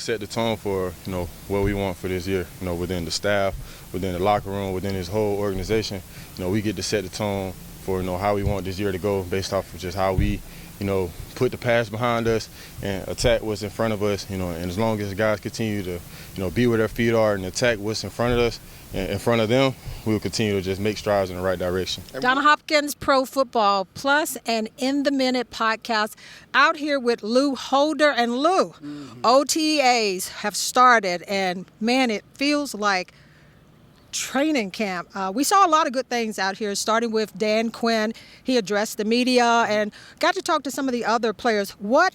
set the tone for, what we want for this year, within the staff, within the locker room, within this whole organization. We get to set the tone for, how we want this year to go based off of just how we, put the past behind us and attack what's in front of us, and as long as the guys continue to, be where their feet are and attack what's in front of us and in front of them, we'll continue to just make strides in the right direction. Donna Hopkins, Pro Football Plus and In the Minute podcast, out here with Lou Holder. And Lou, OTAs have started, and man, it feels like training camp. We saw a lot of good things out here, starting with Dan Quinn. He addressed the media and got to talk to some of the other players. What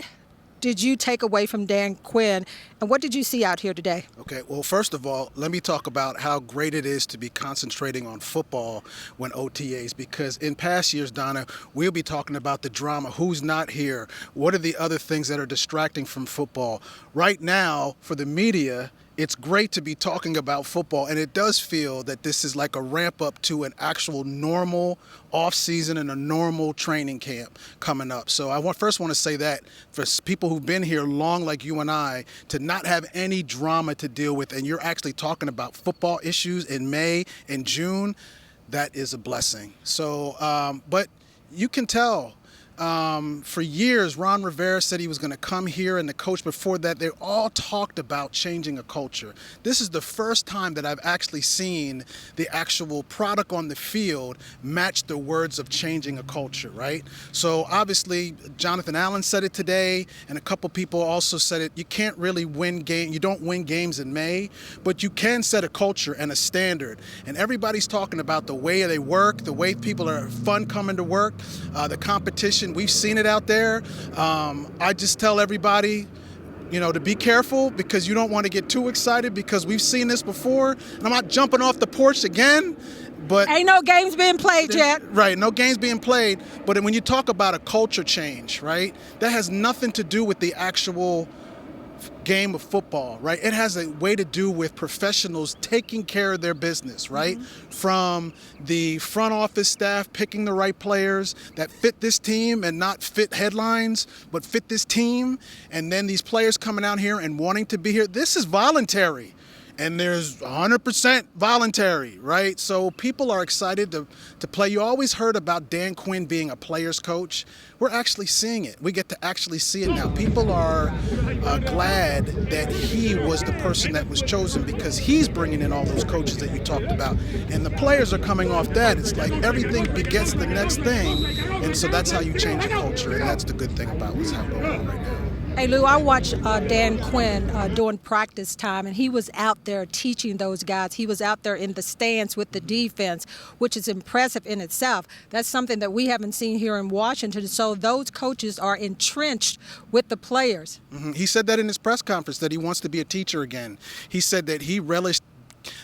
did you take away from Dan Quinn, and what did you see out here today? Okay, well, first of all, let me talk about how great it is to be concentrating on football when OTAs, because in past years, Donna, we'll be talking about the drama, who's not here, what are the other things that are distracting from football. Right now, for the media, it's great to be talking about football, and it does feel that this is like a ramp up to an actual normal off-season and a normal training camp coming up. So I first want to say that for people who've been here long like you and I, to not have any drama to deal with, and you're actually talking about football issues in May and June, that is a blessing. So, but you can tell. For years, Ron Rivera said he was going to come here, and the coach before that, they all talked about changing a culture. This is the first time that I've actually seen the actual product on the field match the words of changing a culture, right? So obviously, Jonathan Allen said it today, and a couple people also said it. You can't really you don't win games in May, but you can set a culture and a standard. And everybody's talking about the way they work, the way people are fun coming to work, the competition. We've seen it out there. I just tell everybody, to be careful, because you don't want to get too excited, because we've seen this before. And I'm not jumping off the porch again, but ain't no games being played yet. Right, no games being played. But when you talk about a culture change, right, that has nothing to do with the actual game of football, right? It has a way to do with professionals taking care of their business, right? From the front office staff picking the right players that fit this team and not fit headlines, but fit this team. And then these players coming out here and wanting to be here. This is voluntary. And there's 100% voluntary, right? So people are excited to play. You always heard about Dan Quinn being a player's coach. We're actually seeing it. We get to actually see it now. People are glad that he was the person that was chosen, because he's bringing in all those coaches that you talked about. And the players are coming off that. It's like everything begets the next thing. And so that's how you change a culture. And that's the good thing about what's happening right now. Hey, Lou, I watched Dan Quinn during practice time, and he was out there teaching those guys. He was out there in the stands with the defense, which is impressive in itself. That's something that we haven't seen here in Washington. So those coaches are entrenched with the players. He said that in his press conference, that he wants to be a teacher again. He said that he relished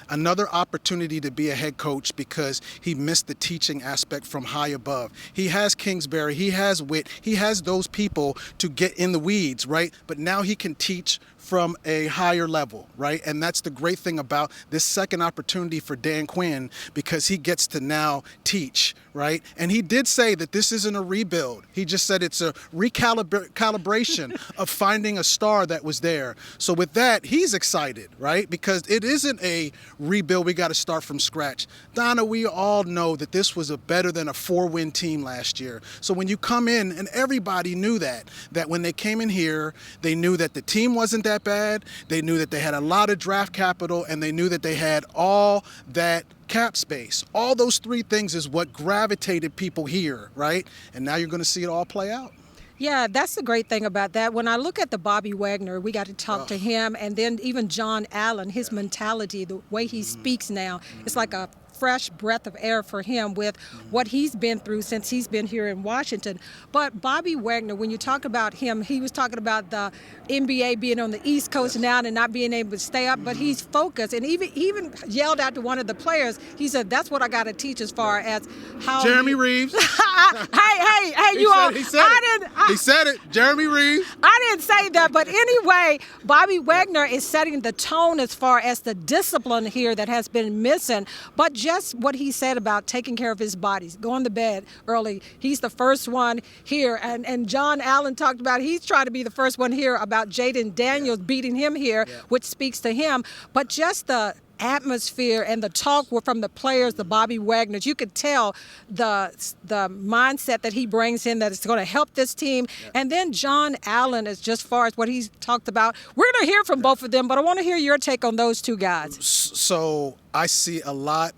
another opportunity to be a head coach because he missed the teaching aspect from high above. He has Kingsbury, he has Witt, he has those people to get in the weeds, right? But now he can teach from a higher level, right? And that's the great thing about this second opportunity for Dan Quinn, because he gets to now teach, right? And he did say that this isn't a rebuild. He just said it's a recalibration of finding a star that was there. So with that, he's excited, right? Because it isn't a rebuild. We got to start from scratch. Donna, we all know that this was a better than a 4-win team last year. So when you come in, and everybody knew that when they came in here, they knew that the team wasn't that bad. They knew that they had a lot of draft capital, and they knew that they had all that cap space. All those three things is what gravitated people here, right? And now you're going to see it all play out. Yeah, that's the great thing about that. When I look at the Bobby Wagner, we got to talk to him, and then even John Allen, his mentality, the way he speaks now, it's like a fresh breath of air for him with what he's been through since he's been here in Washington. But Bobby Wagner, when you talk about him, he was talking about the NBA being on the East Coast now and not being able to stay up, but he's focused. And he even yelled out to one of the players, he said, that's what I got to teach as far as how... Jeremy Reeves. Hey, you all... He said it. Jeremy Reeves. I didn't say that, but anyway, Bobby Wagner is setting the tone as far as the discipline here that has been missing. But just what he said about taking care of his body, going to bed early. He's the first one here. And John Allen talked about he's trying to be the first one here about Jaden Daniels beating him here, which speaks to him. But just the atmosphere and the talk were from the players, the Bobby Wagners. You could tell the mindset that he brings in, that it's going to help this team. And then John Allen, as just far as what he's talked about, we're going to hear from both of them, but I want to hear your take on those two guys. So I see a lot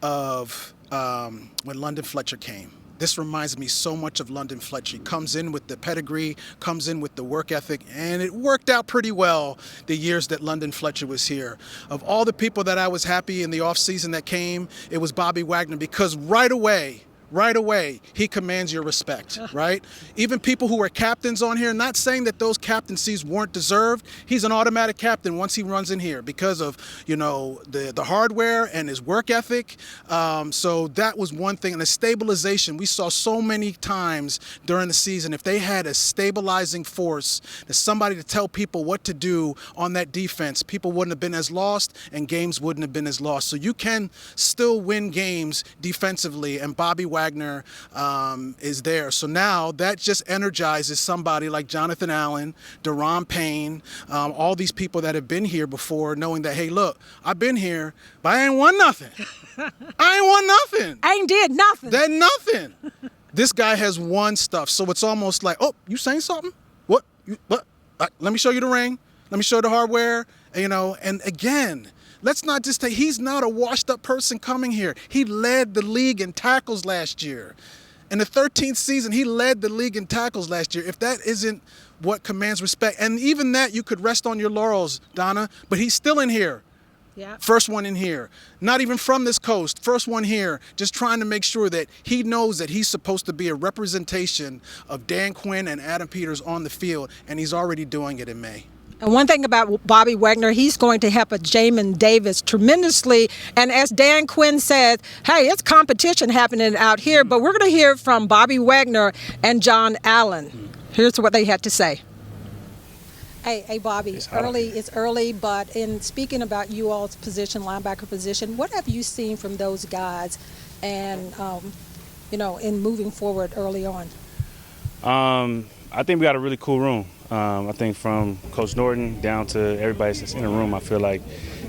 of when London Fletcher came. This reminds me so much of London Fletcher. He comes in with the pedigree, comes in with the work ethic, and it worked out pretty well the years that London Fletcher was here. Of all the people that I was happy in the offseason that came, it was Bobby Wagner, because right away, he commands your respect, right? Even people who are captains on here, not saying that those captaincies weren't deserved. He's an automatic captain once he runs in here because of, the hardware and his work ethic. So that was one thing. And the stabilization, we saw so many times during the season, if they had a stabilizing force, there's somebody to tell people what to do on that defense, people wouldn't have been as lost and games wouldn't have been as lost. So you can still win games defensively, and Bobby Wagner is there. So now that just energizes somebody like Jonathan Allen, Deron Payne, all these people that have been here before, knowing that, hey, look, I've been here, but I ain't won nothing. I ain't did nothing. That nothing. This guy has won stuff. So it's almost like, oh, you saying something? What? Let me show you the ring. Let me show you the hardware. And again, let's not just say he's not a washed-up person coming here. He led the league in tackles last year. In the 13th season, he led the league in tackles last year. If that isn't what commands respect, and even that you could rest on your laurels, Donna, but he's still in here. Yeah. First one in here. Not even from this coast. First one here. Just trying to make sure that he knows that he's supposed to be a representation of Dan Quinn and Adam Peters on the field, and he's already doing it in May. And one thing about Bobby Wagner, he's going to help Jamin Davis tremendously. And as Dan Quinn said, hey, it's competition happening out here, but we're going to hear from Bobby Wagner and John Allen. Here's what they had to say. Hey, Bobby, it's early, but in speaking about you all's position, linebacker position, what have you seen from those guys and, in moving forward early on? I think we got a really cool room. I think from Coach Norton down to everybody that's in the room, I feel like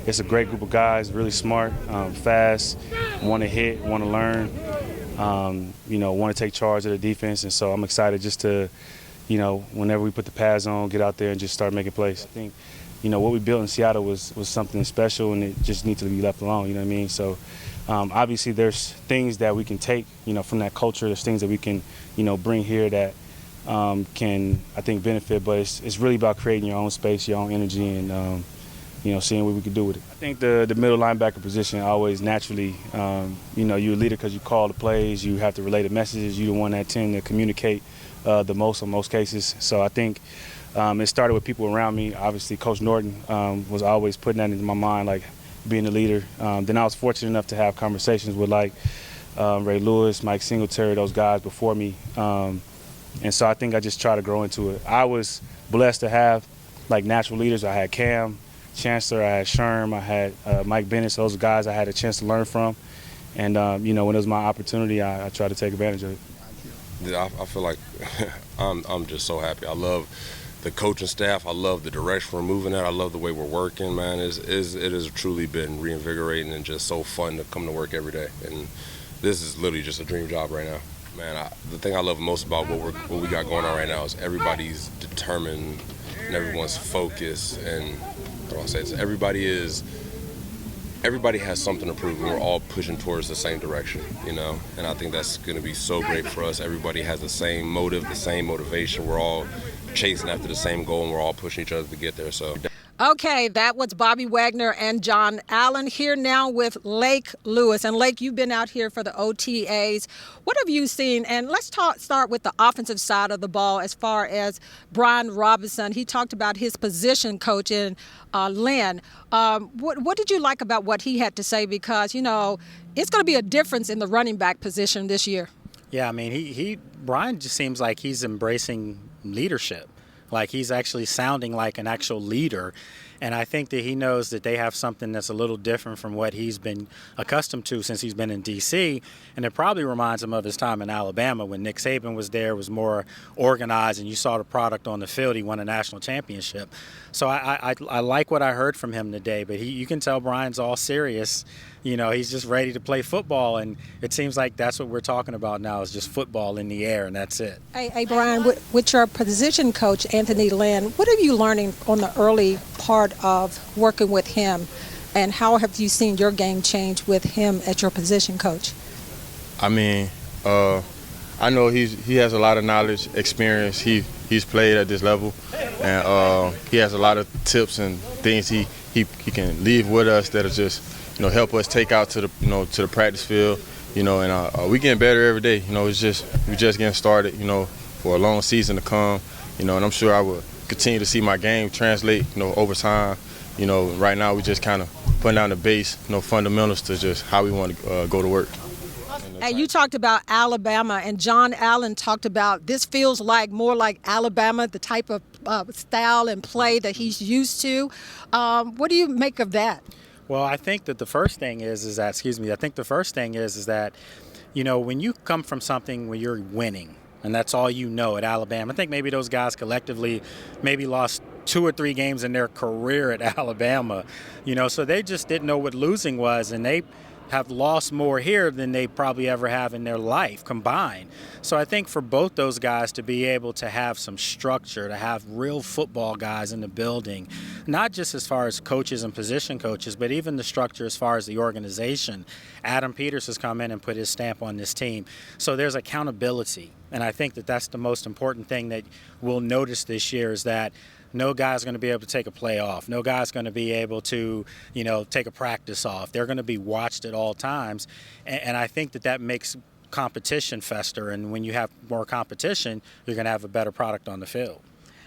it's a great group of guys, really smart, fast, want to hit, want to learn, want to take charge of the defense. And so I'm excited just to, whenever we put the pads on, get out there and just start making plays. I think, what we built in Seattle was something special, and it just needs to be left alone, you know what I mean? So obviously there's things that we can take, from that culture. There's things that we can, bring here that can, I think, benefit, but it's really about creating your own space, your own energy, and seeing what we can do with it. I think the middle linebacker position always naturally, you're a leader because you call the plays, you have to relay the messages, you're the one that tend to communicate the most in most cases. So I think it started with people around me. Obviously, Coach Norton was always putting that into my mind, like being a leader. Then I was fortunate enough to have conversations with Ray Lewis, Mike Singletary, those guys before me. And so I think I just try to grow into it. I was blessed to have natural leaders. I had Cam Chancellor, I had Sherm, I had Mike Bennett. So those guys I had a chance to learn from. And, when it was my opportunity, I tried to take advantage of it. I feel like I'm just so happy. I love the coaching staff. I love the direction we're moving at. I love the way we're working, man. It has truly been reinvigorating and just so fun to come to work every day. And this is literally just a dream job right now. Man, the thing I love most about what we got going on right now is everybody's determined and everyone's focused, and what do I say? It's everybody has something to prove, and we're all pushing towards the same direction, and I think that's going to be so great for us. Everybody has the same motive, the same motivation. We're all chasing after the same goal, and we're all pushing each other to get there. So. Okay, that was Bobby Wagner and John Allen. Here now with Lake Lewis. And Lake, you've been out here for the OTAs. What have you seen? And let's start with the offensive side of the ball as far as Brian Robinson. He talked about his position coach in Lynn. What did you like about what he had to say? Because, it's going to be a difference in the running back position this year. Yeah, I mean, Brian just seems like he's embracing leadership. Like he's actually sounding like an actual leader. And I think that he knows that they have something that's a little different from what he's been accustomed to since he's been in D.C. And it probably reminds him of his time in Alabama when Nick Saban was there, was more organized, and you saw the product on the field. He won a national championship. So I like what I heard from him today, but you can tell Brian's all serious. You know, he's just ready to play football, and it seems like that's what we're talking about now is just football in the air, and that's it. Hey, Brian, with your position coach, Anthony Lynn, what are you learning on the early part of working with him, and how have you seen your game change with him as your position coach? I mean, I know he has a lot of knowledge, experience. He's played at this level, and he has a lot of tips and things he can leave with us that are just, you know, help us take out to the practice field, you know, and we getting better every day. You know, we just getting started, you know, for a long season to come, you know, and I'm sure I will continue to see my game translate, you know, over time. You know, right now we just kind of putting down the base, you know, fundamentals to just how we want to go to work. Hey, you talked about Alabama, and John Allen talked about this feels like more like Alabama, the type of style and play that he's used to. What do you make of that? Well, I think that the first thing is that, you know, when you come from something where you're winning, and that's all you know at Alabama, I think maybe those guys collectively maybe lost 2 or 3 games in their career at Alabama, you know, so they just didn't know what losing was, and they have lost more here than they probably ever have in their life combined. So I think for both those guys to be able to have some structure, to have real football guys in the building, not just as far as coaches and position coaches, but even the structure as far as the organization. Adam Peters has come in and put his stamp on this team. So there's accountability. And I think that that's the most important thing that we'll notice this year is that no guy's going to be able to take a play off. No guy's going to be able to, you know, take a practice off. They're going to be watched at all times. And I think that makes competition fester. And when you have more competition, you're going to have a better product on the field.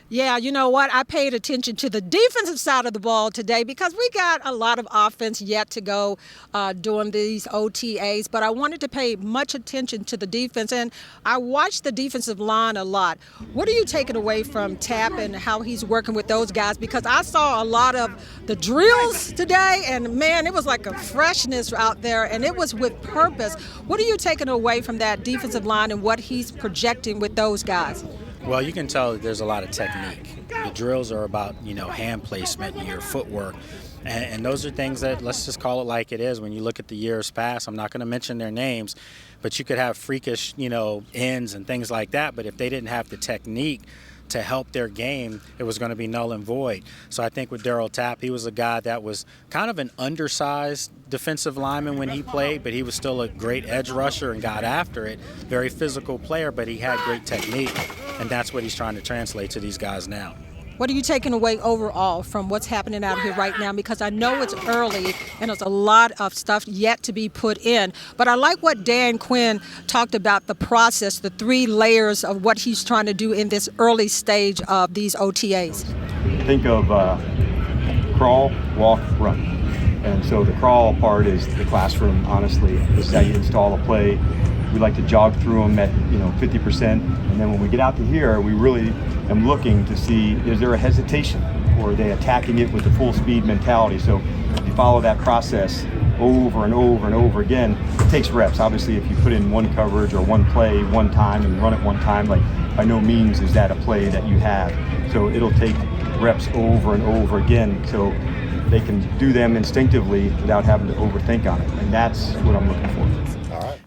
Yeah, you know what? I paid attention to the defensive side of the ball today because we got a lot of offense yet to go during these OTAs, but I wanted to pay much attention to the defense, and I watched the defensive line a lot. What are you taking away from Tapp and how he's working with those guys? Because I saw a lot of the drills today, and, man, it was like a freshness out there, and it was with purpose. What are you taking away from that defensive line and what he's projecting with those guys? Well, you can tell that there's a lot of technique. The drills are about, you know, hand placement and your footwork. And those are things that, let's just call it like it is. When you look at the years past, I'm not going to mention their names, but you could have freakish, you know, ends and things like that. But if they didn't have the technique to help their game, it was going to be null and void. So I think with Darryl Tapp, he was a guy that was kind of an undersized defensive lineman when he played, but he was still a great edge rusher and got after it. Very physical player, but he had great technique, and that's what he's trying to translate to these guys now. What are you taking away overall from what's happening out here right now? Because I know it's early and there's a lot of stuff yet to be put in. But I like what Dan Quinn talked about, the process, the 3 layers of what he's trying to do in this early stage of these OTAs. Think of crawl, walk, run. And so the crawl part is the classroom, honestly. This is how you install a play. We like to jog through them at 50%. And then when we get out to here, we really am looking to see, is there a hesitation? Or are they attacking it with the full speed mentality? So if you follow that process over and over and over again, it takes reps. Obviously, if you put in one coverage or one play one time and run it one time, like by no means is that a play that you have. So it'll take reps over and over again. So they can do them instinctively without having to overthink on it. And that's what I'm looking for.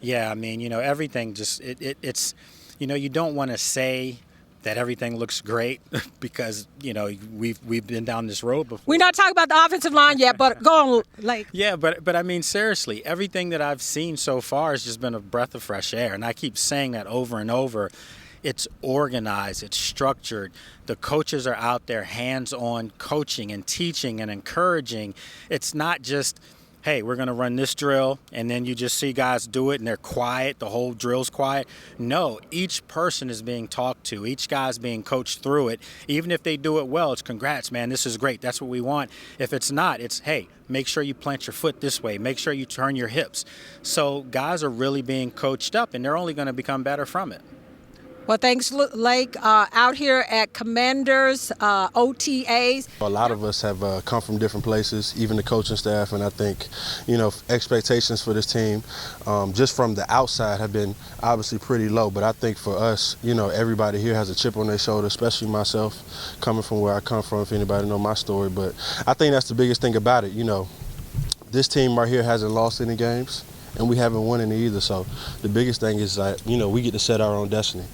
Yeah, I mean, everything just, it's, you don't want to say that everything looks great because, we've been down this road before. We're not talking about the offensive line yet, but go on, Yeah, but I mean, seriously, everything that I've seen so far has just been a breath of fresh air. And I keep saying that over and over. It's organized, it's structured. The coaches are out there hands-on coaching and teaching and encouraging. It's not just, hey, we're going to run this drill, and then you just see guys do it, and they're quiet, the whole drill's quiet. No, each person is being talked to. Each guy's being coached through it. Even if they do it well, it's congrats, man, this is great. That's what we want. If it's not, it's, hey, make sure you plant your foot this way. Make sure you turn your hips. So guys are really being coached up, and they're only going to become better from it. Well, thanks, Lake. Out here at Commanders OTAs. A lot of us have come from different places, even the coaching staff, and I think, expectations for this team just from the outside have been obviously pretty low. But I think for us, everybody here has a chip on their shoulder, especially myself, coming from where I come from, if anybody know my story. But I think that's the biggest thing about it. This team right here hasn't lost any games, and we haven't won any either. So the biggest thing is that, we get to set our own destiny.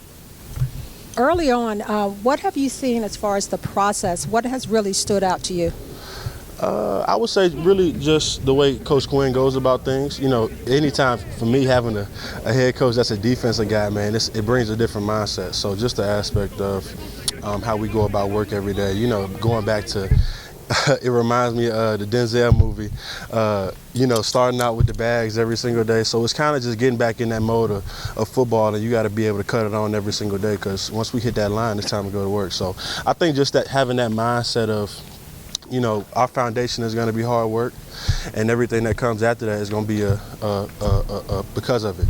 Early on, what have you seen as far as the process? What has really stood out to you? I would say really just the way Coach Quinn goes about things. Anytime for me having a head coach that's a defensive guy, man, it brings a different mindset. So just the aspect of how we go about work every day, going back to it reminds me of the Denzel movie, starting out with the bags every single day. So it's kind of just getting back in that mode of football, and you got to be able to cut it on every single day, because once we hit that line, it's time to go to work. So I think just that having that mindset of, our foundation is going to be hard work, and everything that comes after that is going to be because of it.